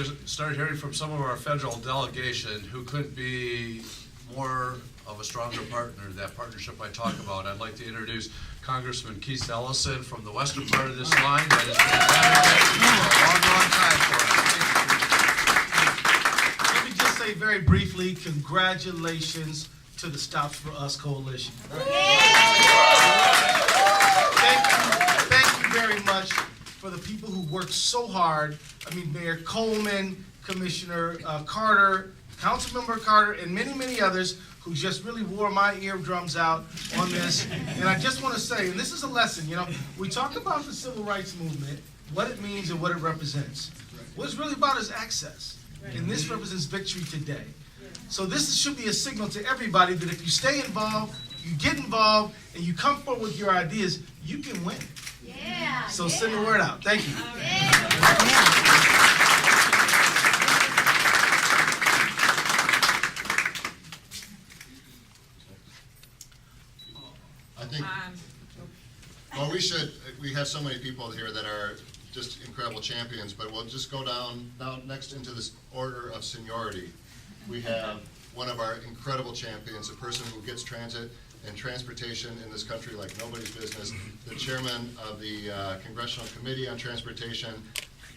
start hearing from some of our federal delegation who couldn't be more of a stronger partner, that partnership I talk about. I'd like to introduce Congressman Keith Ellison from the western part of this line that has been a long time for us. Let me just say very briefly, congratulations to the Stops for Us Coalition. Thank you very much for the people who worked so hard. I mean, Mayor Coleman, Commissioner Carter, Councilmember Carter, and many, many others who just really wore my eardrums out on this. And I just want to say, and this is a lesson, you know, we talk about the civil rights movement, what it means and what it represents. What it's really about is access. And this represents victory today. So this should be a signal to everybody that if you stay involved, you get involved, and you come forward with your ideas, you can win. Yeah. So send the word out. Thank you. I think, well, we have so many people here that are just incredible champions, but we'll just go down next into this order of seniority. We have one of our incredible champions, a person who gets transit and transportation in this country like nobody's business, the chairman of the Congressional Committee on Transportation,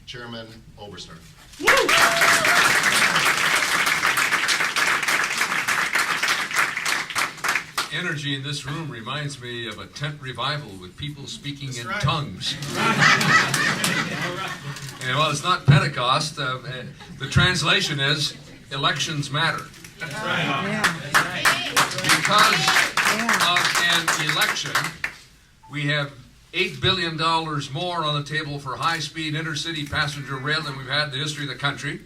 Chairman Oberstar. Energy in this room reminds me of a tent revival with people speaking in right. tongues. And while it's not Pentecost, the translation is elections matter. That's right. Because of an election, we have $8 billion more on the table for high-speed intercity passenger rail than we've had in the history of the country.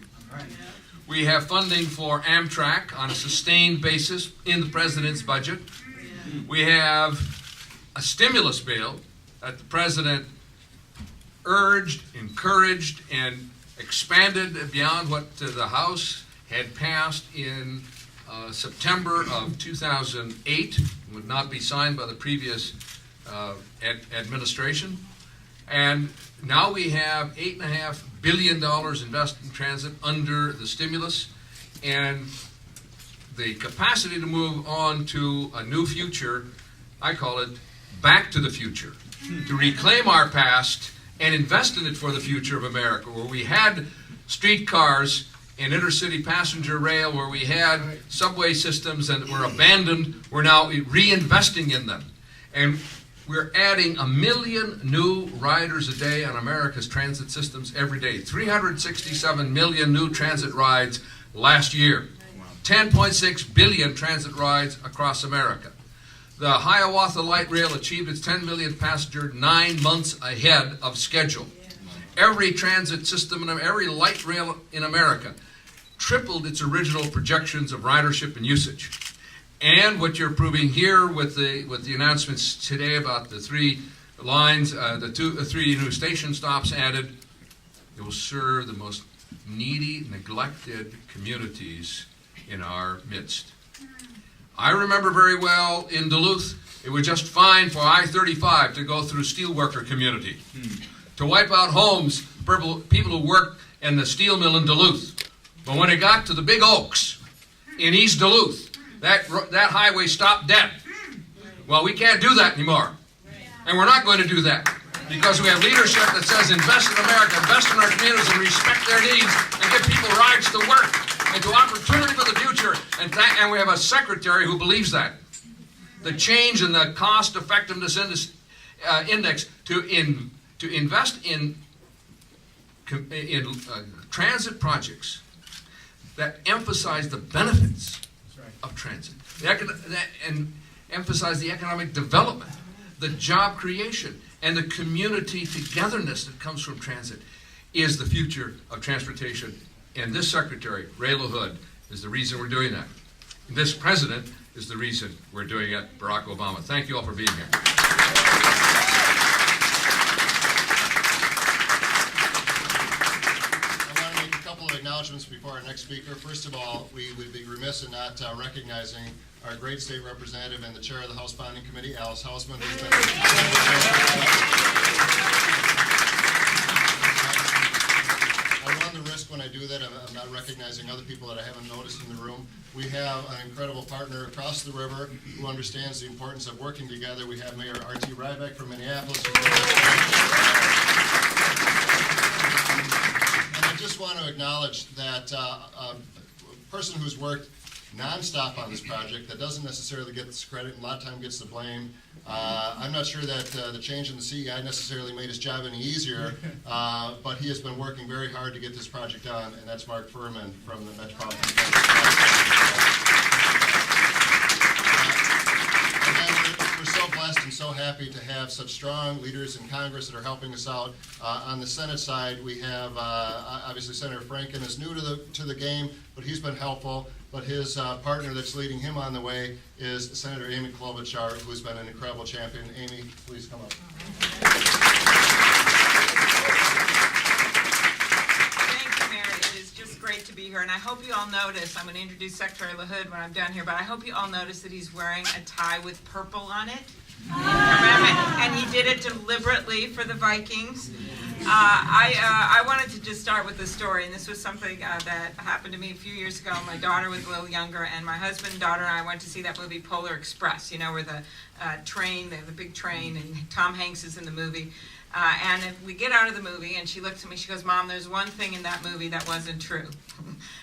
We have funding for Amtrak on a sustained basis in the president's budget. We have a stimulus bill that the president urged, encouraged, and expanded beyond what the House had passed in September of 2008, would not be signed by the previous administration. And now we have $8.5 billion invested in transit under the stimulus, and the capacity to move on to a new future. I call it back to the future, to reclaim our past and invest in it for the future of America, where we had streetcars and intercity passenger rail, where we had subway systems that were abandoned. We're now reinvesting in them. And we're adding 1 million new riders a day on America's transit systems every day. 367 million new transit rides last year. 10.6 billion transit rides across America. The Hiawatha Light Rail achieved its 10 millionth passenger 9 months ahead of schedule. Every transit system and every light rail in America tripled its original projections of ridership and usage. And what you're proving here with the announcements today about the 3 lines, the 3 new station stops added, it will serve the most needy, neglected communities in our midst. I remember very well in Duluth, it was just fine for I-35 to go through steelworker community, to wipe out homes, people who worked in the steel mill in Duluth. But when it got to the big oaks in East Duluth, that highway stopped dead. Well, we can't do that anymore. And we're not going to do that, because we have leadership that says invest in America, invest in our communities, and respect their needs, and give people rights to work and to opportunity for the future. And we have a secretary who believes that. The change in the cost effectiveness index to invest in transit projects that emphasize the benefits of transit, and emphasize the economic development, the job creation, and the community togetherness that comes from transit is the future of transportation. And this secretary, LaHood, is the reason we're doing that. And this president is the reason we're doing it, Barack Obama. Thank you all for being here. Acknowledgements before our next speaker. First of all, we would be remiss in not recognizing our great state representative and the chair of the House Bonding Committee, Alice Hausman, who's been I run the risk when I do We have an incredible partner across the river who understands the importance of working together. We have Mayor R.T. Ryback from Minneapolis. And I just want to acknowledge that a person who's worked nonstop on this project that doesn't necessarily get this credit and a lot of time gets the blame. I'm not sure that the change in the CEI necessarily made his job any easier, but he has been working very hard to get this project done, and that's Mark Furman from the Metropolitan We're so blessed and so happy to have such strong leaders in Congress that are helping us out. On the Senate side, we have obviously Senator Franken is new to the game, but he's been helpful. But his partner that's leading him on the way is Senator Amy Klobuchar, who's been an incredible champion. Amy, please come up. Thank you, Mayor. It is just great to be here, and I hope you all notice, I'm going to introduce Secretary LaHood when I'm done here, but I hope you all notice that he's wearing a tie with purple on it. And he did it deliberately for the Vikings. I wanted to just start with the story, and this was something that happened to me a few years ago. My daughter was a little younger, and my husband, daughter, and I went to see that movie Polar Express, you know, where the train, the big train, and Tom Hanks is in the movie. And we get out of the movie, and she looks at me, she goes, "Mom, there's one thing in that movie that wasn't true."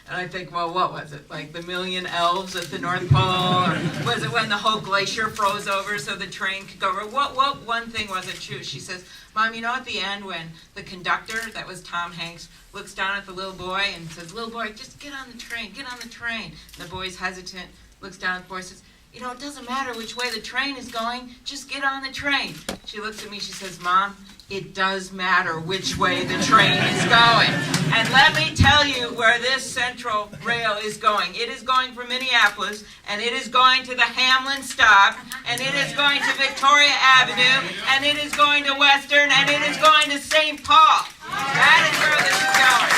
And I think, well, what was it? Like the million elves at the North Pole? Or was it when the whole glacier froze over so the train could go over? What one thing wasn't true? She says, "Mom, you know at the end when the conductor, that was Tom Hanks, looks down at the little boy and says, 'Little boy, just get on the train, get on the train.' And the boy's hesitant, looks down at the boy and says, 'You know, it doesn't matter which way the train is going, just get on the train.' She looks at me, she says, 'Mom, it does matter which way the train is going.' And let me tell you where this Central Rail is going. It is going from Minneapolis, and it is going to the Hamlin stop, and it is going to Victoria Avenue, and it is going to Western, and it is going to St. Paul. That is where this is going.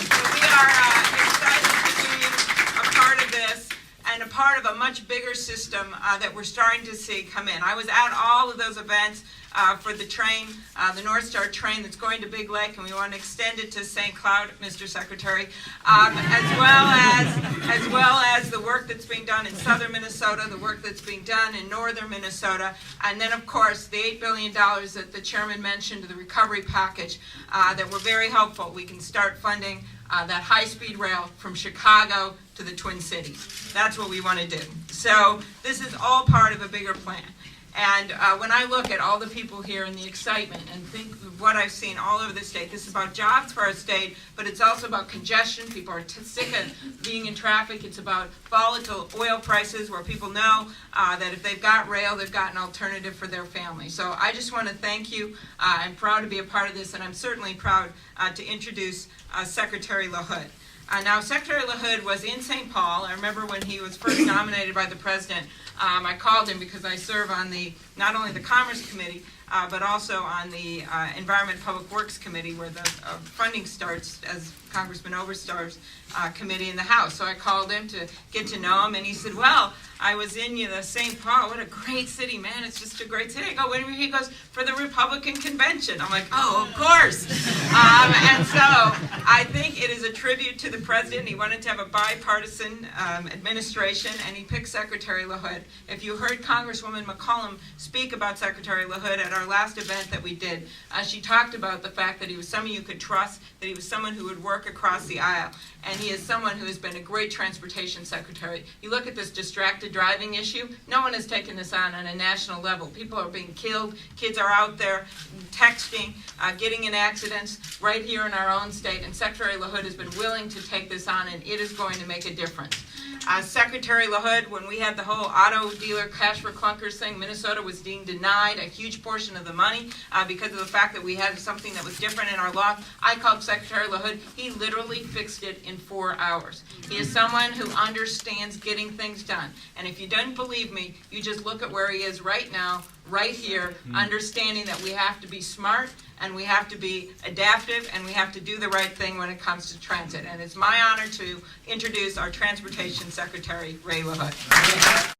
So we are excited to be a part of this, and a part of a much bigger system that we're starting to see come in. I was at all of those events for the train, the North Star train that's going to Big Lake, and we want to extend it to St. Cloud, Mr. Secretary, as well as the work that's being done in southern Minnesota, the work that's being done in northern Minnesota, and then, of course, the $8 billion that the chairman mentioned, the recovery package, that were very helpful. We can start funding that high-speed rail from Chicago to the Twin Cities. That's what we want to do. So this is all part of a bigger plan. And when I look at all the people here and the excitement and think of what I've seen all over the state, this is about jobs for our state, but it's also about congestion. People are sick of being in traffic. It's about volatile oil prices where people know that if they've got rail, they've got an alternative for their family. So I just want to thank you. I'm proud to be a part of this, and I'm certainly proud to introduce Secretary LaHood. Now, Secretary LaHood was in St. Paul. I remember when he was first nominated by the president, I called him because I serve on not only the Commerce Committee, but also on the Environment and Public Works Committee, where the funding starts as Congressman Oberstar's committee in the House. So I called him to get to know him, and he said, "Well, I was in St. Paul. What a great city, man. It's just a great city." I go, "When?" He goes, "For the Republican convention." I'm like, "Oh, of course." And so I think it is a tribute to the president. He wanted to have a bipartisan administration, and he picked Secretary LaHood. If you heard Congresswoman McCollum speak about Secretary LaHood at our last event that we did, she talked about the fact that he was someone you could trust, that he was someone who would work across the aisle, and he is someone who has been a great transportation secretary. You look at this distracted driving issue, no one has taken this on a national level. People are being killed, kids are out there texting, getting in accidents right here in our own state, and Secretary LaHood has been willing to take this on, and it is going to make a difference. Secretary LaHood, when we had the whole auto dealer cash for clunkers thing, Minnesota was being denied a huge portion of the money because of the fact that we had something that was different in our law. I called Secretary LaHood. He literally fixed it in 4 hours. He is someone who understands getting things done. And if you don't believe me, you just look at where he is right now, right here, understanding that we have to be smart and we have to be adaptive and we have to do the right thing when it comes to transit. And it's my honor to introduce our Transportation Secretary, Ray LaHood.